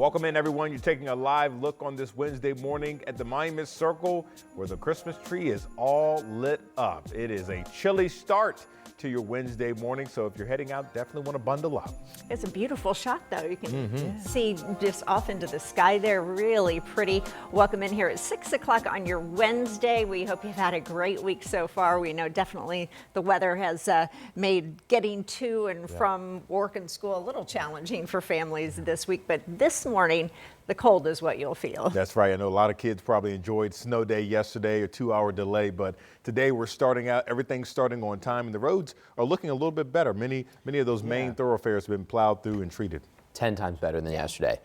Welcome in, everyone. You're taking a live look on this Wednesday morning at the Monument Circle, where the Christmas tree is all lit up. It is a chilly start to your Wednesday morning, so if you're heading out, definitely want to bundle up. It's a beautiful shot, though. You can see just off into the sky there. Really pretty. Welcome in here at 6 o'clock on your Wednesday. We hope you've had a great week so far. We know definitely the weather has made getting to and from work and school a little challenging for families this week, but this morning, the cold is what you'll feel. That's right. I know a lot of kids probably enjoyed snow day yesterday, a 2-hour delay, but today we're starting out, everything's starting on time, and the roads are looking a little bit better. Many of those main thoroughfares have been plowed through and treated. 10 times better than yesterday,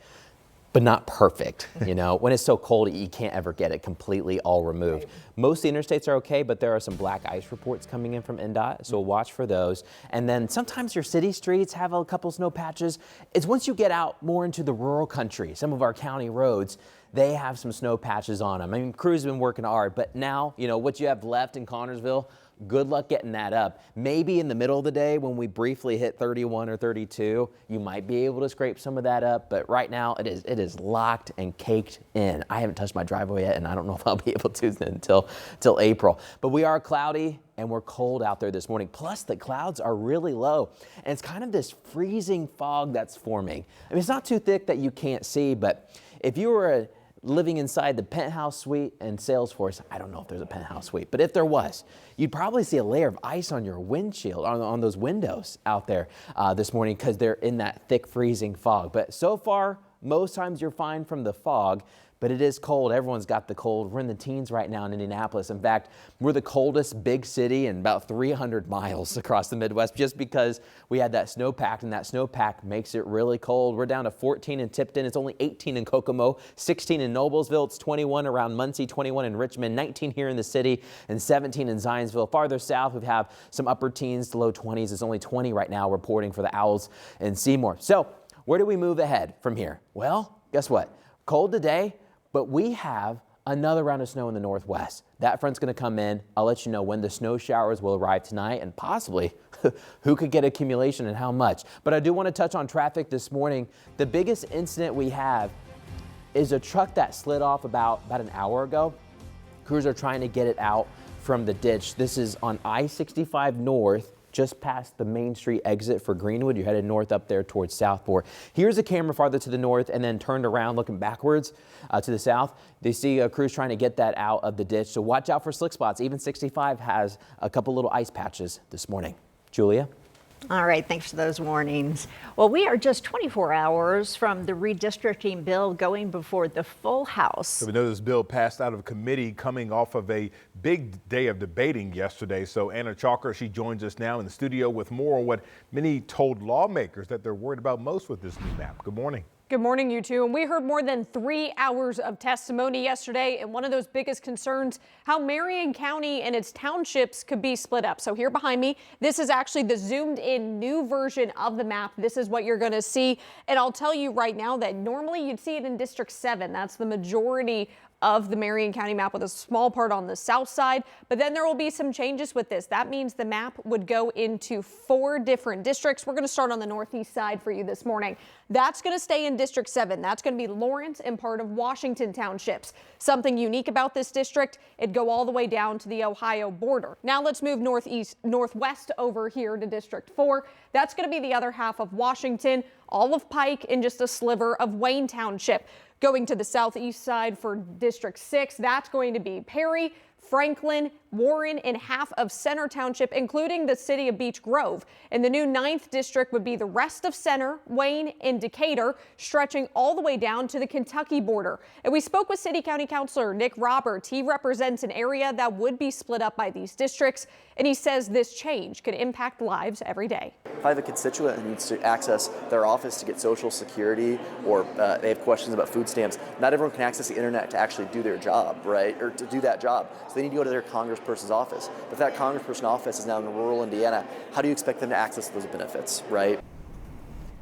but not perfect. You know, when it's so cold, you can't ever get it completely all removed. Right. Most of the interstates are okay, but there are some black ice reports coming in from NDOT, so watch for those. And then sometimes your city streets have a couple snow patches. It's once you get out more into the rural country, some of our county roads, they have some snow patches on them. I mean, crews have been working hard, but now, you know, what you have left in Connersville, good luck getting that up. Maybe in the middle of the day when we briefly hit 31 or 32, you might be able to scrape some of that up. But right now it is locked and caked in. I haven't touched my driveway yet, and I don't know if I'll be able to until April. But we are cloudy and we're cold out there this morning. Plus the clouds are really low, and it's kind of this freezing fog that's forming. I mean, it's not too thick that you can't see, but if you were living inside the penthouse suite in Salesforce, I don't know if there's a penthouse suite, but if there was, you'd probably see a layer of ice on your windshield, on those windows out there this morning, because they're in that thick freezing fog. But so far, most times you're fine from the fog, but it is cold. Everyone's got the cold. We're in the teens right now in Indianapolis. In fact, we're the coldest big city in about 300 miles across the Midwest, just because we had that snowpack, and that snowpack makes it really cold. We're down to 14 in Tipton. It's only 18 in Kokomo, 16 in Noblesville. It's 21 around Muncie, 21 in Richmond, 19 here in the city, and 17 in Zionsville. Farther south, we have some upper teens to low 20s. It's only 20 right now reporting for the Owls in Seymour. So where do we move ahead from here? Well, guess what? Cold today, but we have another round of snow in the northwest. That front's going to come in. I'll let you know when the snow showers will arrive tonight, and possibly who could get accumulation and how much. But I do want to touch on traffic this morning. The biggest incident we have is a truck that slid off about an hour ago. Crews are trying to get it out from the ditch. This is on I-65 North, just past the Main Street exit for Greenwood. You're headed north up there towards Southport. Here's a camera farther to the north and then turned around looking backwards to the south. They see crews trying to get that out of the ditch. So watch out for slick spots. Even 65 has a couple little ice patches this morning. Julia? All right, thanks for those warnings. Well, we are just 24 hours from the redistricting bill going before the full House. So we know this bill passed out of committee coming off of a big day of debating yesterday. So Anna Chalker, she joins us now in the studio with more on what many told lawmakers that they're worried about most with this new map. Good morning. Good morning, you two. And we heard more than 3 hours of testimony yesterday, and one of those biggest concerns, how Marion County and its townships could be split up. So here behind me, this is actually the zoomed in new version of the map. This is what you're going to see. And I'll tell you right now that normally you'd see it in District 7. That's the majority of the Marion County map, with a small part on the south side. But then there will be some changes with this. That means the map would go into 4 different districts. We're going to start on the northeast side for you this morning. That's going to stay in District 7. That's going to be Lawrence and part of Washington townships. Something unique about this district, it'd go all the way down to the Ohio border. Now let's move northwest over here to District 4. That's going to be the other half of Washington, all of Pike, and just a sliver of Wayne Township. Going to the southeast side for District 6, that's going to be Perry, Franklin, Warren, and half of Center Township, including the city of Beech Grove. And the new 9th district would be the rest of Center, Wayne, and Decatur, stretching all the way down to the Kentucky border. And we spoke with City County Councilor Nick Roberts. He represents an area that would be split up by these districts, and he says this change could impact lives every day. If I have a constituent who needs to access their office to get Social Security, or they have questions about food stamps, not everyone can access the internet to actually do their job, right? Or to do that job. So they need to go to their congressperson's office. But if that congressperson office is now in rural Indiana, how do you expect them to access those benefits, right?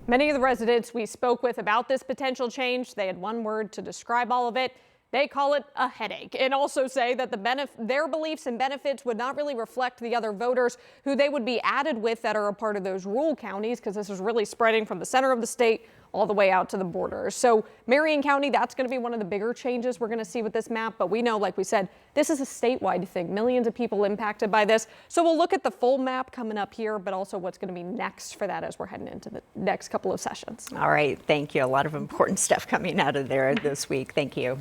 Many of the residents we spoke with about this potential change, they had one word to describe all of it. They call it a headache, and also say that their beliefs and benefits would not really reflect the other voters who they would be added with that are a part of those rural counties, because this is really spreading from the center of the state all the way out to the border. So Marion County, that's going to be one of the bigger changes we're going to see with this map. But we know, like we said, this is a statewide thing. Millions of people impacted by this. So we'll look at the full map coming up here, but also what's going to be next for that as we're heading into the next couple of sessions. All right. Thank you. A lot of important stuff coming out of there this week. Thank you.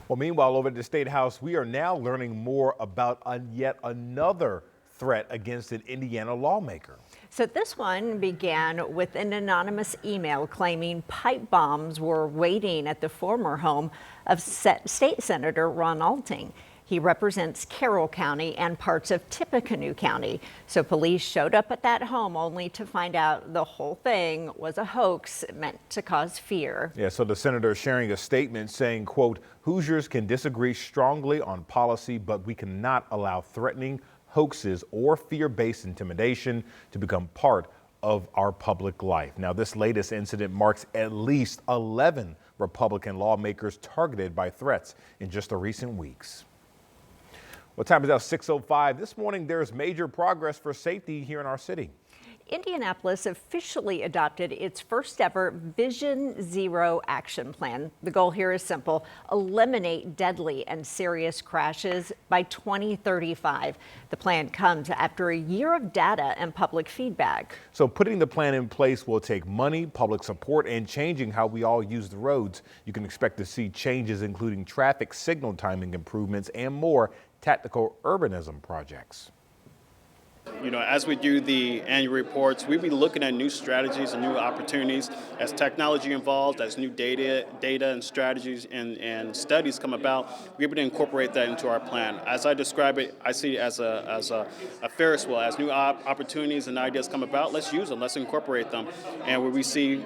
Well, meanwhile, over at the State House, we are now learning more about yet another threat against an Indiana lawmaker. So this one began with an anonymous email claiming pipe bombs were waiting at the former home of State Senator Ron Alting. He represents Carroll County and parts of Tippecanoe County. So police showed up at that home only to find out the whole thing was a hoax meant to cause fear. Yeah, so the senator is sharing a statement saying, quote, Hoosiers can disagree strongly on policy, but we cannot allow threatening hoaxes or fear-based intimidation to become part of our public life. Now, this latest incident marks at least 11 Republican lawmakers targeted by threats in just the recent weeks. Well, time is now 6:05. This morning, there's major progress for safety here in our city. Indianapolis officially adopted its first ever Vision Zero action plan. The goal here is simple: eliminate deadly and serious crashes by 2035. The plan comes after a year of data and public feedback. So putting the plan in place will take money, public support, and changing how we all use the roads. You can expect to see changes including traffic signal timing improvements and more tactical urbanism projects. You know, as we do the annual reports, we'll be looking at new strategies and new opportunities as technology evolves, as new data and strategies and studies come about. We're able to incorporate that into our plan. As I describe it, I see it as a Ferris wheel. As new opportunities and ideas come about, let's use them, let's incorporate them. And where we see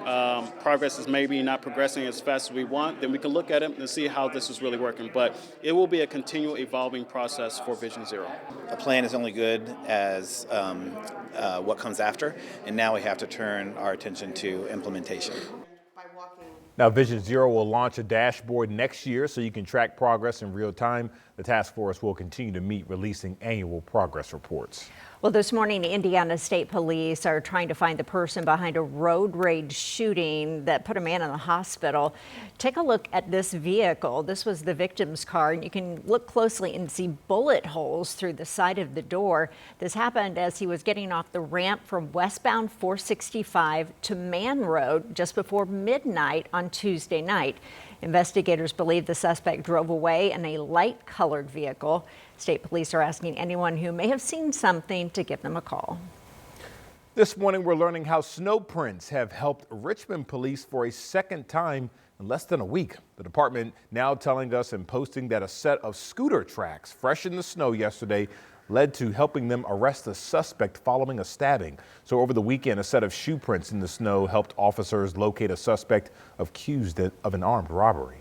progress is maybe not progressing as fast as we want, then we can look at it and see how this is really working. But it will be a continual evolving process for Vision Zero. A plan is only good as what comes after, and now we have to turn our attention to implementation. Now, Vision Zero will launch a dashboard next year so you can track progress in real time. The task force will continue to meet, releasing annual progress reports. Well, this morning, Indiana State Police are trying to find the person behind a road rage shooting that put a man in the hospital. Take a look at this vehicle. This was the victim's car, and you can look closely and see bullet holes through the side of the door. This happened as he was getting off the ramp from westbound 465 to Man Road just before midnight on Tuesday night. Investigators believe the suspect drove away in a light-colored vehicle. State police are asking anyone who may have seen something to give them a call. This morning, we're learning how snow prints have helped Richmond police for a second time in less than a week. The department now telling us and posting that a set of scooter tracks fresh in the snow yesterday led to helping them arrest a suspect following a stabbing. So over the weekend, a set of shoe prints in the snow helped officers locate a suspect accused of an armed robbery.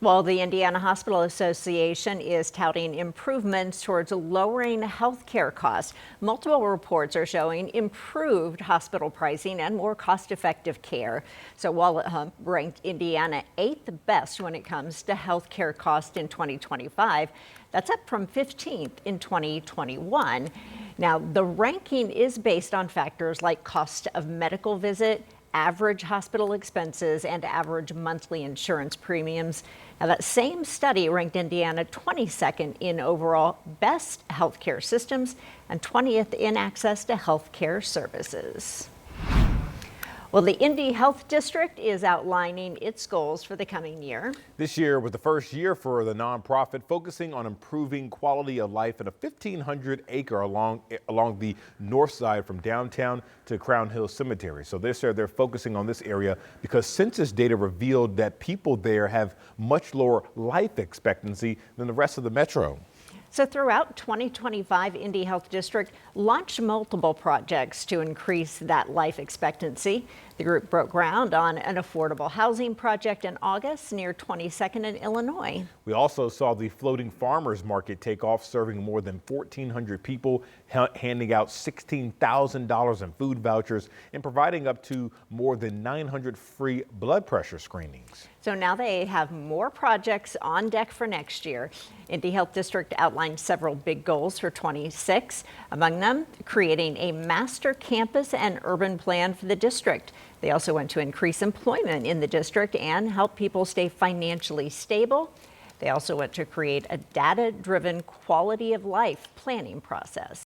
Well, the Indiana Hospital Association is touting improvements towards lowering health care costs. Multiple reports are showing improved hospital pricing and more cost-effective care. So Wallet Hump ranked Indiana 8th best when it comes to health care costs in 2025. That's up from 15th in 2021. Now, the ranking is based on factors like cost of medical visit, average hospital expenses, and average monthly insurance premiums. Now, that same study ranked Indiana 22nd in overall best healthcare systems and 20th in access to healthcare services. Well, the Indy Health District is outlining its goals for the coming year. This year was the first year for the nonprofit focusing on improving quality of life in a 1,500-acre along the north side from downtown to Crown Hill Cemetery. So this year they're focusing on this area because census data revealed that people there have much lower life expectancy than the rest of the metro. So throughout 2025, Indy Health District launched multiple projects to increase that life expectancy. The group broke ground on an affordable housing project in August near 22nd in Illinois. We also saw the floating farmers market take off, serving more than 1,400 people, handing out $16,000 in food vouchers and providing up to more than 900 free blood pressure screenings. So now they have more projects on deck for next year. Indy Health District outlined outlined several big goals for 26. Among them, creating a master campus and urban plan for the district. They also want to increase employment in the district and help people stay financially stable. They also want to create a data-driven quality of life planning process.